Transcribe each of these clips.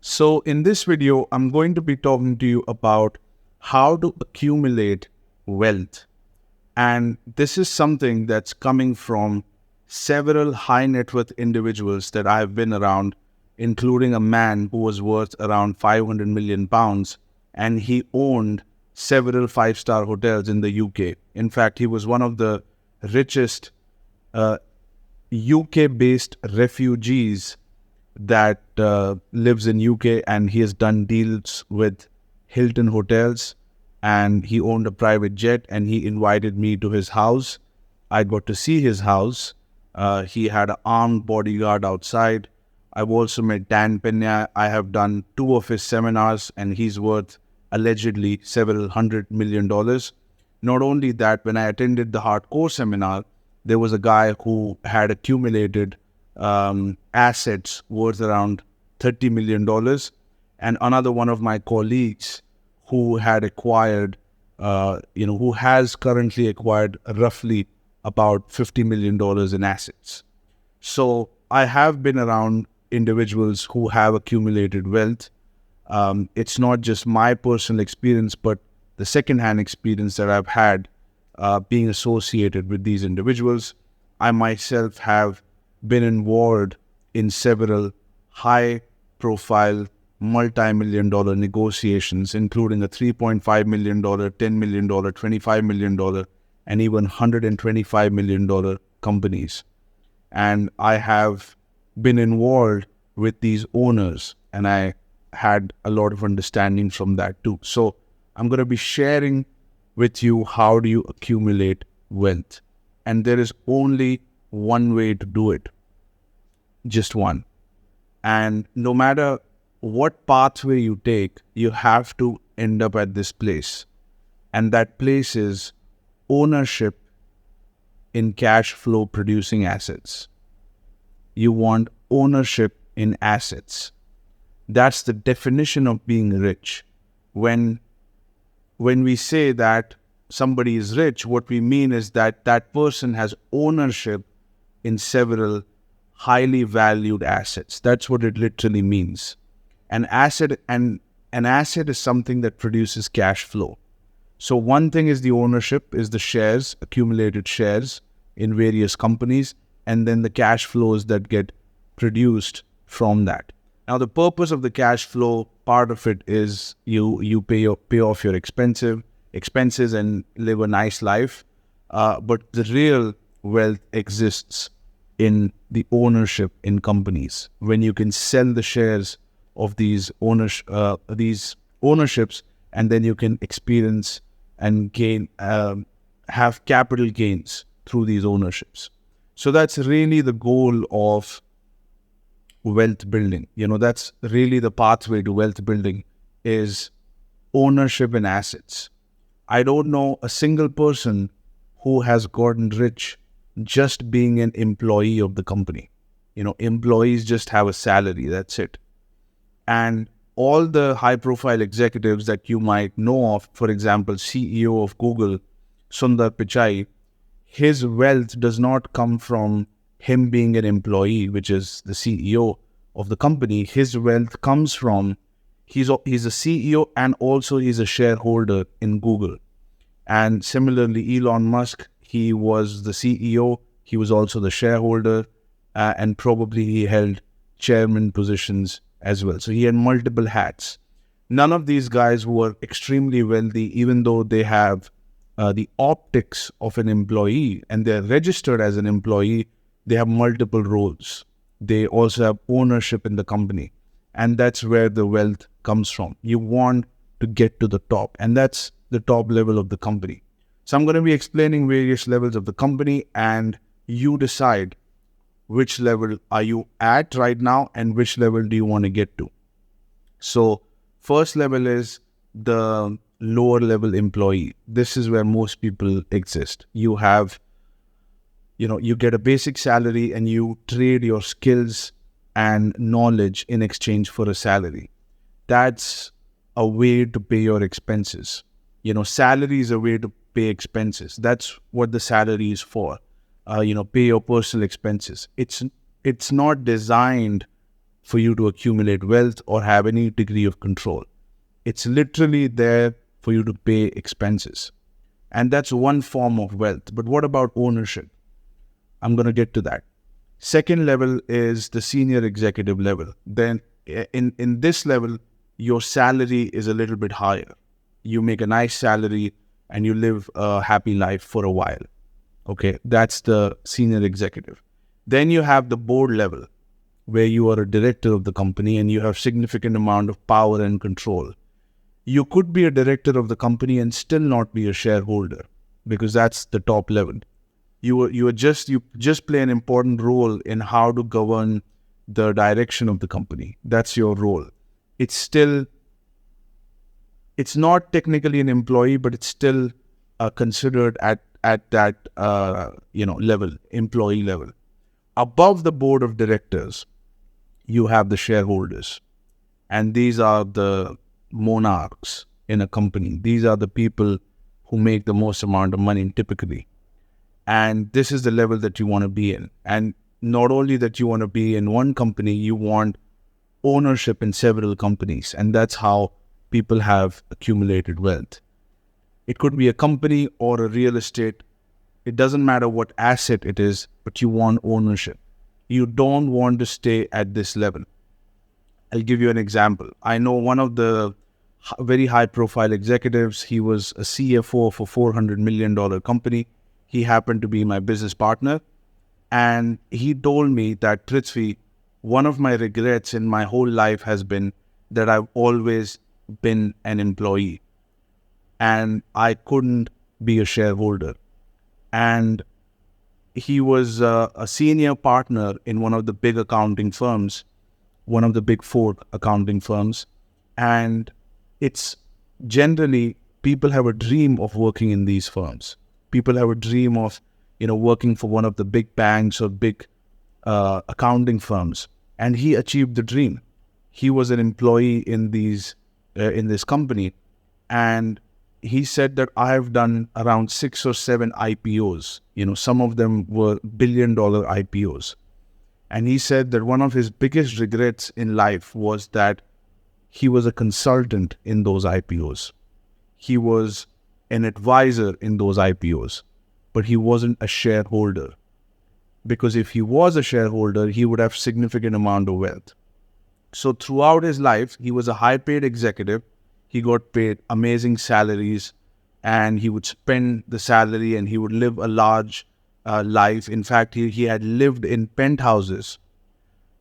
So in this video, I'm going to be talking to you about how to accumulate wealth. And this is something that's coming from several high net worth individuals that I've been around, including a man who was worth around 500 million pounds, and he owned several five-star hotels in the UK. In fact, he was one of the richest UK-based refugees that lives in UK, and he has done deals with Hilton hotels, and he owned a private jet, and he invited me to his house. I got to see his house. He had an armed bodyguard outside. I've also met Dan Pena. I have done 2 of his seminars, and he's worth allegedly several $100 million. Not only that, when I attended the hardcore seminar, there was a guy who had accumulated assets worth around $30 million, and another one of my colleagues who had acquired, who has currently acquired roughly about $50 million in assets. So I have been around individuals who have accumulated wealth. It's not just my personal experience, but the second-hand experience that I've had being associated with these individuals. I myself have been involved in several high-profile, multi-million-dollar negotiations, including a $3.5 million, $10 million, $25 million, and even $125 million companies. And I have been involved with these owners, and I had a lot of understanding from that too. So I'm going to be sharing with you how do you accumulate wealth. And there is only one way to do it. Just one. And no matter what pathway you take, you have to end up at this place. And that place is ownership in cash flow producing assets. You want ownership in assets. That's the definition of being rich. When we say that somebody is rich, what we mean is that that person has ownership in several highly valued assets. That's what it literally means. An asset is something that produces cash flow. So one thing is the ownership, is the shares, accumulated shares in various companies, and then the cash flows that get produced from that. Now, the purpose of the cash flow part of it is you pay off your expenses and live a nice life. But the real wealth exists in the ownership in companies, when you can sell the shares of these ownerships, and then you can experience and gain, have capital gains through these ownerships. So that's really the goal of wealth building. That's really the pathway to wealth building, is ownership in assets. I don't know a single person who has gotten rich just being an employee of the company. Employees just have a salary, that's it. And all the high-profile executives that you might know of, for example, CEO of Google, Sundar Pichai, his wealth does not come from him being an employee, which is the CEO of the company. His wealth comes from, he's a CEO, and also he's a shareholder in Google. And similarly, Elon Musk, he was the CEO, he was also the shareholder, and probably he held chairman positions as well. So he had multiple hats. None of these guys were extremely wealthy, even though they have the optics of an employee and they're registered as an employee. They have multiple roles. They also have ownership in the company. And that's where the wealth comes from. You want to get to the top, and that's the top level of the company. So I'm going to be explaining various levels of the company, and you decide which level are you at right now and which level do you want to get to. So first level is the lower level employee. This is where most people exist. You have, you get a basic salary and you trade your skills and knowledge in exchange for a salary. That's a way to pay your expenses. Salary is a way to pay expenses. That's what the salary is for. Pay your personal expenses. It's not designed for you to accumulate wealth or have any degree of control. It's literally there for you to pay expenses. And that's one form of wealth. But what about ownership? I'm going to get to that. Second level is the senior executive level. Then in this level, your salary is a little bit higher. You make a nice salary and you live a happy life for a while. Okay, that's the senior executive. Then you have the board level, where you are a director of the company and you have significant amount of power and control. You could be a director of the company and still not be a shareholder, because that's the top level. You just play an important role in how to govern the direction of the company. That's your role. It's not technically an employee, but it's still considered at that level, employee level. Above the board of directors, you have the shareholders, and these are the monarchs in a company. These are the people who make the most amount of money typically. And this is the level that you want to be in. And not only that you want to be in one company, you want ownership in several companies. And that's how people have accumulated wealth. It could be a company or a real estate. It doesn't matter what asset it is, but you want ownership. You don't want to stay at this level. I'll give you an example. I know one of the very high-profile executives. He was a CFO for $400 million company. He happened to be my business partner. And he told me that, Prithvi, one of my regrets in my whole life has been that I've always been an employee and I couldn't be a shareholder. And he was a senior partner in one of the big accounting firms, one of the big four accounting firms. And it's generally, people have a dream of working in these firms. People have a dream of, working for one of the big banks or big accounting firms. And he achieved the dream. He was an employee in this company. And he said that I have done around 6 or 7 IPOs. Some of them were billion-dollar IPOs. And he said that one of his biggest regrets in life was that he was a consultant in those IPOs. He was an advisor in those IPOs, but he wasn't a shareholder. Because if he was a shareholder, he would have significant amount of wealth. So throughout his life, he was a high-paid executive. He got paid amazing salaries, and he would spend the salary and he would live a large life. In fact, he had lived in penthouses,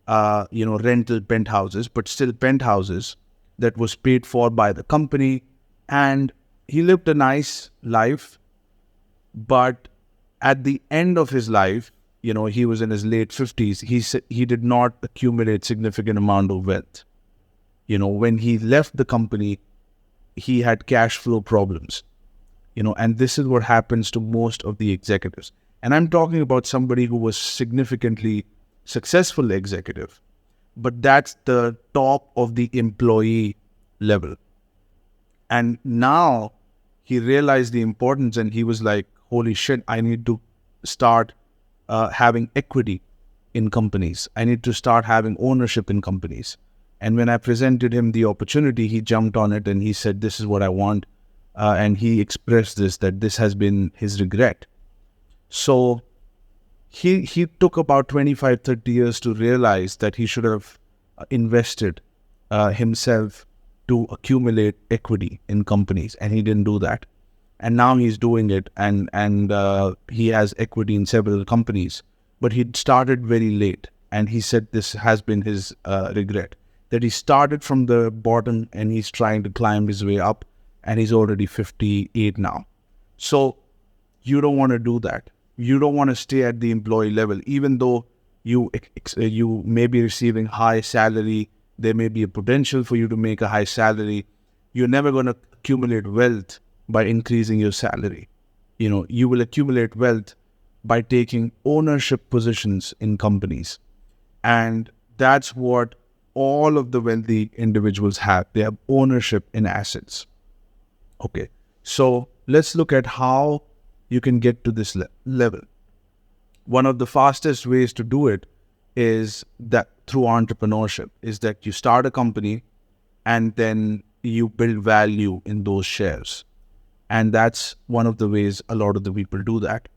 rental penthouses, but still penthouses that was paid for by the company. And he lived a nice life. But at the end of his life, he was in his late 50s. He said he did not accumulate significant amount of wealth. When he left the company, he had cash flow problems. And this is what happens to most of the executives. And I'm talking about somebody who was significantly successful executive, but that's the top of the employee level. And now he realized the importance, and he was like, holy shit, I need to start having equity in companies. I need to start having ownership in companies. And when I presented him the opportunity, he jumped on it and he said, this is what I want. And he expressed that this has been his regret. So he took about 25, 30 years to realize that he should have invested himself to accumulate equity in companies. And he didn't do that. And now he's doing it, and he has equity in several companies. But he started very late. And he said this has been his regret. That he started from the bottom and he's trying to climb his way up, and he's already 58 now. So you don't want to do that. You don't want to stay at the employee level, even though you may be receiving high salary. There may be a potential for you to make a high salary. You're never going to accumulate wealth by increasing your salary. You will accumulate wealth by taking ownership positions in companies. And that's what all of the wealthy individuals have. They have ownership in assets. Okay, so let's look at how you can get to this level. One of the fastest ways to do it is that through entrepreneurship is that you start a company and then you build value in those shares. And that's one of the ways a lot of the people do that.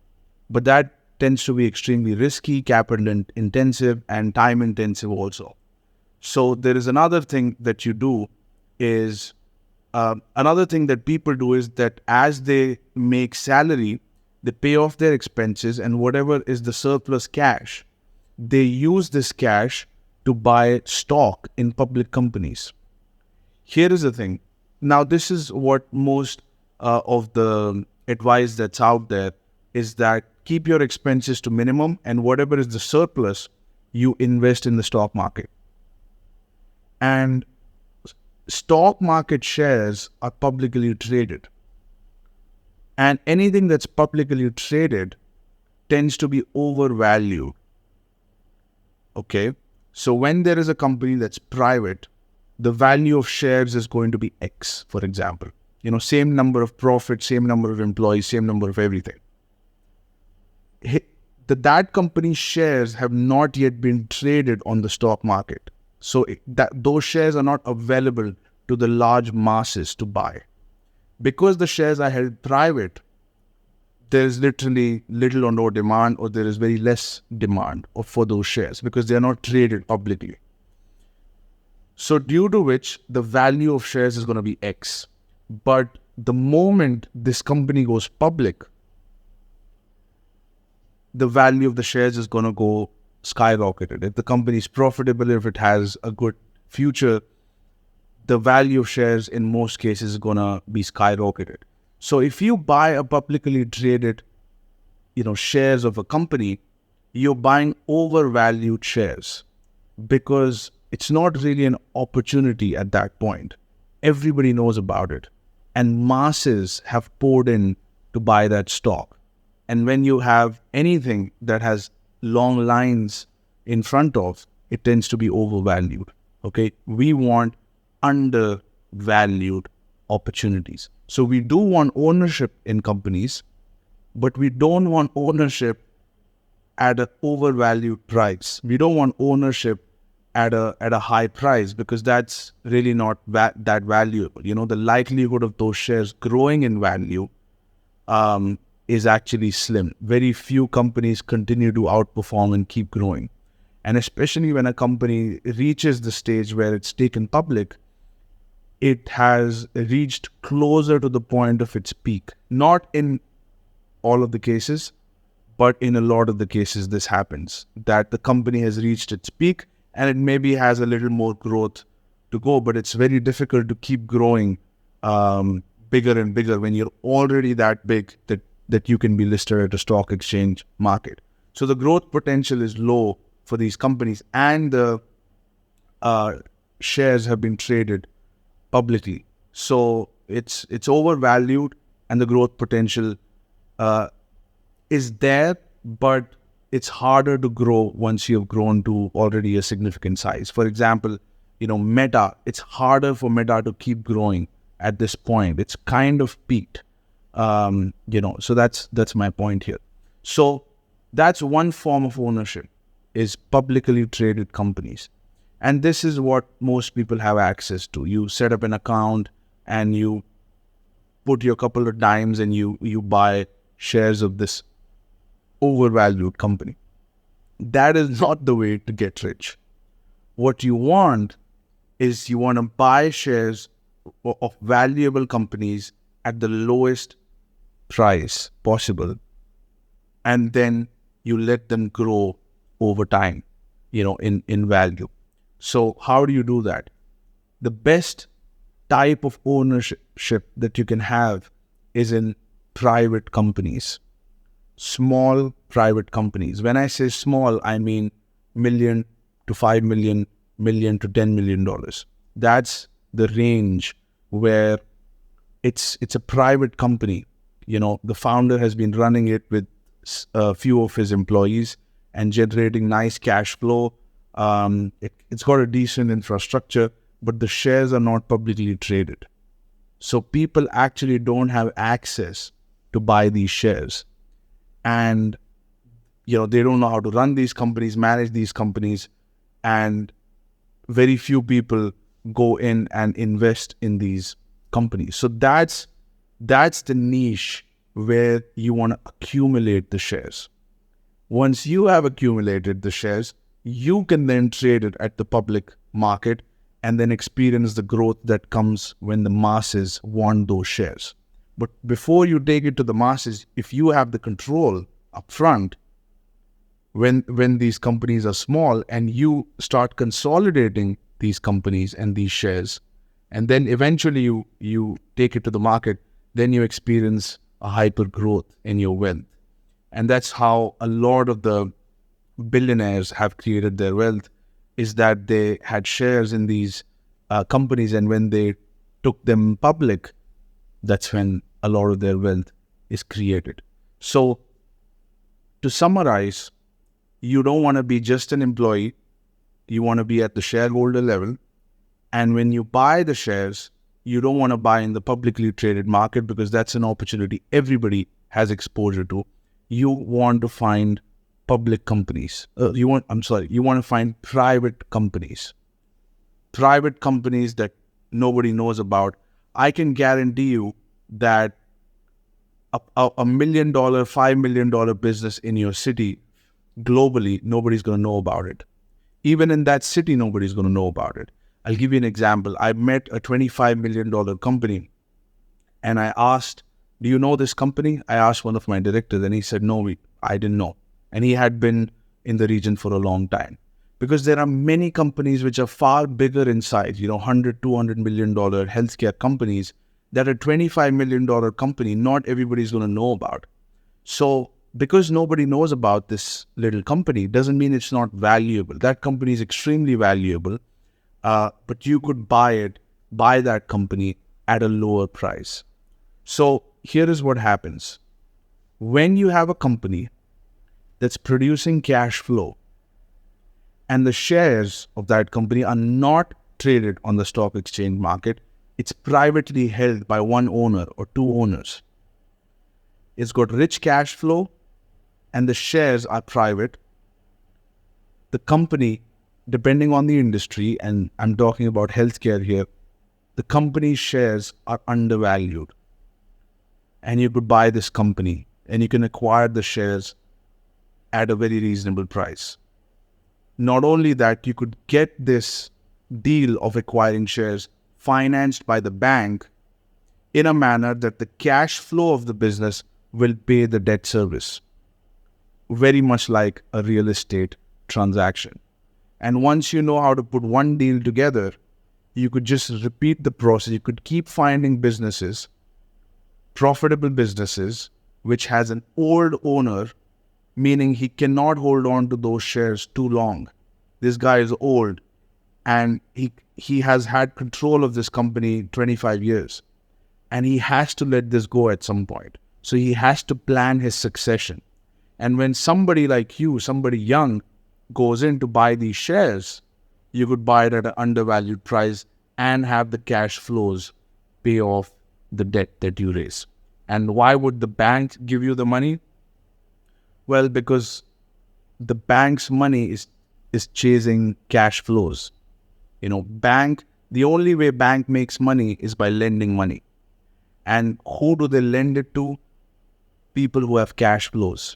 But that tends to be extremely risky, capital intensive, and time intensive also. So there is another thing that you do is, another thing that people do is that as they make salary, they pay off their expenses, and whatever is the surplus cash, they use this cash to buy stock in public companies. Here is the thing. Now, this is what most of the advice that's out there is, that keep your expenses to minimum, and whatever is the surplus, you invest in the stock market. And stock market shares are publicly traded. And anything that's publicly traded tends to be overvalued. Okay? So when there is a company that's private, the value of shares is going to be X, for example. Same number of profit, same number of employees, same number of everything. That company's shares have not yet been traded on the stock market. So those shares are not available to the large masses to buy. Because the shares are held private, there is literally little or no demand, or there is very less demand for those shares because they are not traded publicly. So due to which the value of shares is going to be X. But the moment this company goes public, the value of the shares is going to go skyrocketed. If the company is profitable, if it has a good future, the value of shares in most cases is going to be skyrocketed. So if you buy a publicly traded, shares of a company, you're buying overvalued shares because it's not really an opportunity at that point. Everybody knows about it, and masses have poured in to buy that stock. And when you have anything that has long lines in front of, it tends to be overvalued. Okay, we want undervalued opportunities. So we do want ownership in companies, but we don't want ownership at an overvalued price. We don't want ownership at a high price, because that's really not that valuable. The likelihood of those shares growing in value is actually slim. Very few companies continue to outperform and keep growing. And especially when a company reaches the stage where it's taken public, it has reached closer to the point of its peak. Not in all of the cases, but in a lot of the cases this happens, that the company has reached its peak and it maybe has a little more growth to go, but it's very difficult to keep growing bigger and bigger when you're already that big that you can be listed at a stock exchange market. So the growth potential is low for these companies, and the shares have been traded publicly. So it's overvalued, and the growth potential is there, but it's harder to grow once you've grown to already a significant size. For example, Meta, it's harder for Meta to keep growing at this point. It's kind of peaked. So that's my point here. So that's one form of ownership, is publicly traded companies. And this is what most people have access to. You set up an account and you put your couple of dimes and you buy shares of this overvalued company. That is not the way to get rich. What you want is, you want to buy shares of valuable companies at the lowest price possible, and then you let them grow over time, in value. So how do you do that? The best type of ownership that you can have is in private companies, small private companies. When I say small, I mean $1 million to $5 million, $1 million to $10 million. That's the range where it's a private company. The founder has been running it with a few of his employees and generating nice cash flow. It's got a decent infrastructure, but the shares are not publicly traded. So people actually don't have access to buy these shares. And, they don't know how to run these companies, manage these companies. and very few people go in and invest in these companies. So that's the niche where you want to accumulate the shares. Once you have accumulated the shares, you can then trade it at the public market and then experience the growth that comes when the masses want those shares. But before you take it to the masses, if you have the control upfront, when these companies are small and you start consolidating these companies and these shares, and then eventually you take it to the market, then you experience a hyper growth in your wealth. And that's how a lot of the billionaires have created their wealth, is that they had shares in these companies, and when they took them public, that's when a lot of their wealth is created. So to summarize, you don't want to be just an employee. You want to be at the shareholder level. And when you buy the shares, you don't want to buy in the publicly traded market, because that's an opportunity everybody has exposure to. You want to find public companies. You want to find private companies. Private companies that nobody knows about. I can guarantee you that a $1 million, $5 million business in your city, globally, nobody's going to know about it. Even in that city, nobody's going to know about it. I'll give you an example. I met a $25 million company, and I asked, do you know this company? I asked one of my directors, and he said, no, I didn't know. And he had been in the region for a long time. Because there are many companies which are far bigger in size, $100, $200 million healthcare companies, that a $25 million company, not everybody's going to know about. So because nobody knows about this little company doesn't mean it's not valuable. That company is extremely valuable, but you could buy that company at a lower price. So here is what happens. When you have a company that's producing cash flow, and the shares of that company are not traded on the stock exchange market, it's privately held by one owner or two owners. It's got rich cash flow, and the shares are private. The company, depending on the industry, and I'm talking about healthcare here, the company's shares are undervalued. And you could buy this company, and you can acquire the shares at a very reasonable price. Not only that, you could get this deal of acquiring shares financed by the bank in a manner that the cash flow of the business will pay the debt service. Very much like a real estate transaction. And once you know how to put one deal together, you could just repeat the process. You could keep finding businesses, profitable businesses, which has an old owner, meaning he cannot hold on to those shares too long. This guy is old, and he has had control of this company 25 years, and he has to let this go at some point. So he has to plan his succession. And when somebody like you, somebody young, goes in to buy these shares, you could buy it at an undervalued price and have the cash flows pay off the debt that you raise. And why would the bank give you the money? Well, because the bank's money is chasing cash flows. The only way bank makes money is by lending money. And who do they lend it to? People who have cash flows.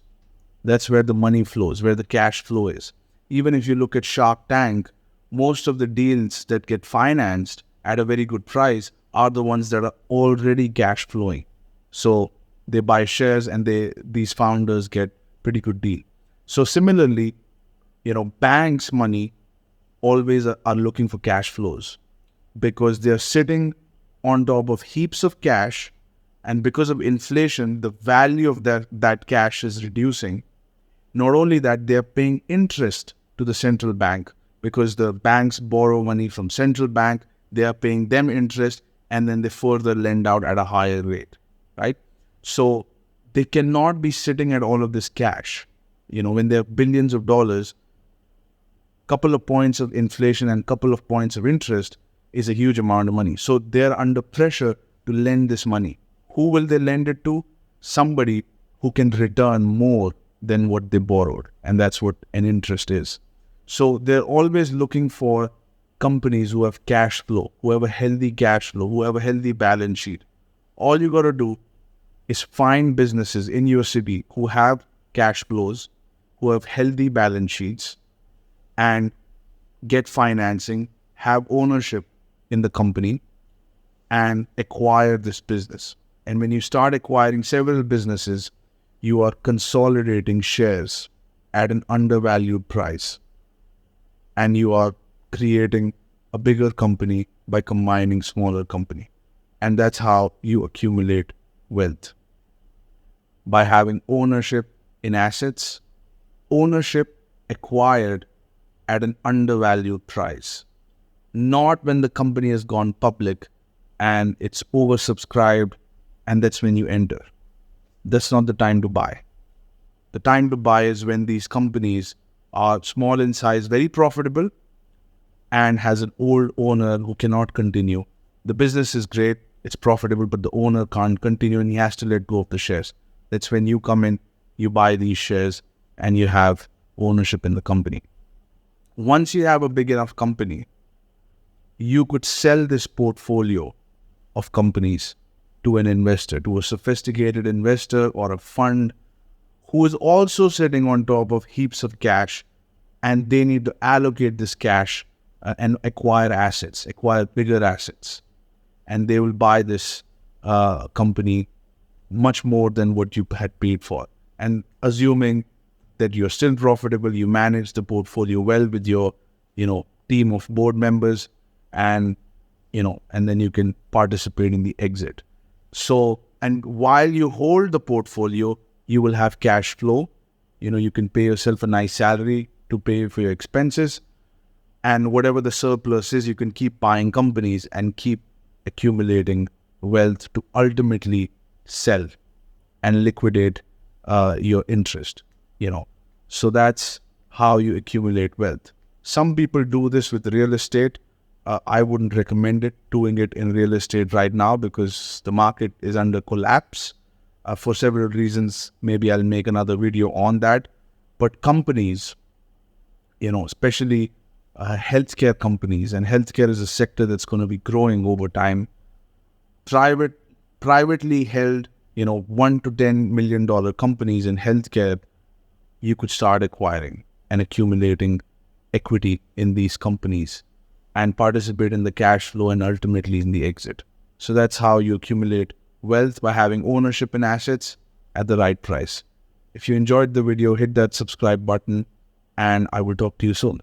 That's where the money flows, where the cash flow is. Even if you look at Shark Tank, most of the deals that get financed at a very good price are the ones that are already cash flowing. So they buy shares, and these founders get pretty good deal. So similarly, banks' money always are looking for cash flows, because they're sitting on top of heaps of cash, and because of inflation, the value of that cash is reducing. Not only that, they're paying interest to the central bank, because the banks borrow money from central bank, they are paying them interest, and then they further lend out at a higher rate, right? So they cannot be sitting at all of this cash. When there are billions of dollars, couple of points of inflation and couple of points of interest is a huge amount of money. So they're under pressure to lend this money. Who will they lend it to? Somebody who can return more than what they borrowed. And that's what an interest is. So they're always looking for companies who have cash flow, who have a healthy cash flow, who have a healthy balance sheet. All you got to do is find businesses in your city who have cash flows, who have healthy balance sheets, and get financing, have ownership in the company, and acquire this business. And when you start acquiring several businesses, you are consolidating shares at an undervalued price, and you are creating a bigger company by combining smaller company. And that's how you accumulate wealth. By having ownership in assets, ownership acquired at an undervalued price, not when the company has gone public and it's oversubscribed, and that's when you enter. That's not the time to buy. The time to buy is when these companies are small in size, very profitable, and has an old owner who cannot continue. The business is great, it's profitable, but the owner can't continue and he has to let go of the shares. That's when you come in, you buy these shares, and you have ownership in the company. Once you have a big enough company, you could sell this portfolio of companies to an investor, to a sophisticated investor or a fund who is also sitting on top of heaps of cash, and they need to allocate this cash and acquire assets, acquire bigger assets. And they will buy this company much more than what you had paid for. And assuming that you're still profitable, you manage the portfolio well with your, team of board members, and then you can participate in the exit. So, and while you hold the portfolio, you will have cash flow. You can pay yourself a nice salary to pay for your expenses. And whatever the surplus is, you can keep buying companies and keep accumulating wealth to ultimately sell and liquidate your interest, So that's how you accumulate wealth. Some people do this with real estate. I wouldn't recommend doing it in real estate right now because the market is under collapse for several reasons. Maybe I'll make another video on that. But companies, especially healthcare companies, and healthcare is a sector that's going to be growing over time. Privately held, $1 to $10 million companies in healthcare, you could start acquiring and accumulating equity in these companies and participate in the cash flow and ultimately in the exit. So that's how you accumulate wealth, by having ownership in assets at the right price. If you enjoyed the video, hit that subscribe button, and I will talk to you soon.